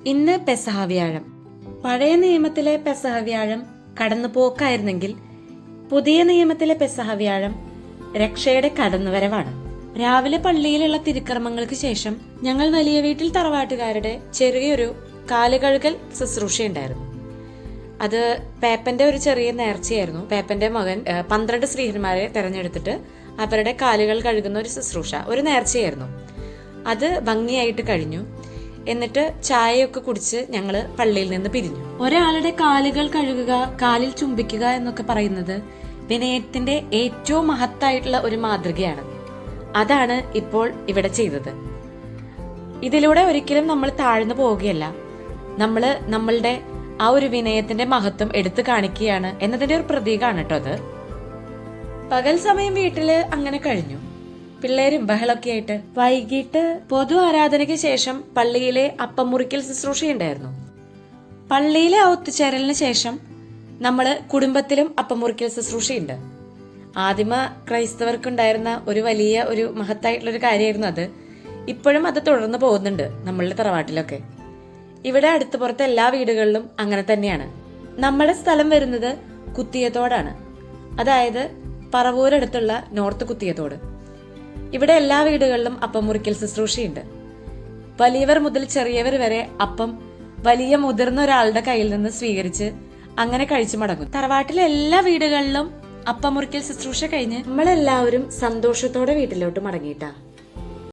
ഇന്ന് പെസഹ വ്യാഴം. പഴയ നിയമത്തിലെ പെസഹ വ്യാഴം കടന്നുപോക്കായിരുന്നെങ്കിൽ പുതിയ നിയമത്തിലെ പെസഹ വ്യാഴം രക്ഷയുടെ കടന്നുവരവാണ്. രാവിലെ പള്ളിയിലുള്ള തിരുക്കർമ്മങ്ങൾക്ക് ശേഷം ഞങ്ങൾ വലിയ വീട്ടിൽ തറവാട്ടുകാരുടെ ചെറിയൊരു കാലുകഴുകൽ ശുശ്രൂഷയുണ്ടായിരുന്നു. അത് പേപ്പന്റെ ഒരു ചെറിയ നേർച്ചയായിരുന്നു. പേപ്പന്റെ മകൻ 12 സ്ത്രീഹന്മാരെ തെരഞ്ഞെടുത്തിട്ട് അവരുടെ കാലുകൾ കഴുകുന്ന ഒരു ശുശ്രൂഷ, ഒരു നേർച്ചയായിരുന്നു. അത് ഭംഗിയായിട്ട് കഴിഞ്ഞു. എന്നിട്ട് ചായയൊക്കെ കുടിച്ച് ഞങ്ങള് പള്ളിയിൽ നിന്ന് പിരിഞ്ഞു. ഒരാളുടെ കാലുകൾ കഴുകുക, കാലിൽ ചുംബിക്കുക എന്നൊക്കെ പറയുന്നത് വിനയത്തിന്റെ ഏറ്റവും മഹത്തായിട്ടുള്ള ഒരു മാതൃകയാണ്. അതാണ് ഇപ്പോൾ ഇവിടെ ചെയ്തത്. ഇതിലൂടെ ഒരിക്കലും നമ്മൾ താഴ്ന്നു പോവുകയല്ല, നമ്മള് നമ്മളുടെ ആ ഒരു വിനയത്തിന്റെ മഹത്വം എടുത്തു കാണിക്കുകയാണ് എന്നതിന്റെ ഒരു പ്രതീകമാണ് കേട്ടോ അത്. പകൽ സമയം വീട്ടില് അങ്ങനെ കഴിഞ്ഞു, പിള്ളേരും ബഹളൊക്കെ ആയിട്ട്. വൈകിട്ട് പൊതു ആരാധനയ്ക്ക് ശേഷം പള്ളിയിലെ അപ്പം മുറിക്കൽ ശുശ്രൂഷയുണ്ടായിരുന്നു. പള്ളിയിലെ ആ ഒത്തുചേരലിന് ശേഷം നമ്മള് കുടുംബത്തിലും അപ്പം മുറിക്കൽ ശുശ്രൂഷയുണ്ട്. ആദിമ ക്രൈസ്തവർക്കുണ്ടായിരുന്ന ഒരു വലിയ ഒരു മഹത്തായിട്ടുള്ള ഒരു കാര്യമായിരുന്നു അത്. ഇപ്പോഴും അത് തുടർന്ന് പോകുന്നുണ്ട് നമ്മളുടെ തറവാട്ടിലൊക്കെ. ഇവിടെ അടുത്ത് പുറത്തെ എല്ലാ വീടുകളിലും അങ്ങനെ തന്നെയാണ്. നമ്മുടെ സ്ഥലം വരുന്നത് കുത്തിയത്തോടാണ്, അതായത് പറവൂരടുത്തുള്ള നോർത്ത് കുത്തിയത്തോട്. ഇവിടെ എല്ലാ വീടുകളിലും അപ്പം മുറിക്കൽ ശുശ്രൂഷയുണ്ട്. വലിയവർ മുതൽ ചെറിയവർ വരെ അപ്പം വലിയ മുതിർന്ന ഒരാളുടെ കയ്യിൽ നിന്ന് സ്വീകരിച്ച് അങ്ങനെ കഴിച്ചു മടങ്ങും. തറവാട്ടിലെ എല്ലാ വീടുകളിലും അപ്പം മുറിക്കൽ ശുശ്രൂഷ കഴിഞ്ഞ് നമ്മളെല്ലാവരും സന്തോഷത്തോടെ വീട്ടിലോട്ട് മടങ്ങിയിട്ടാ.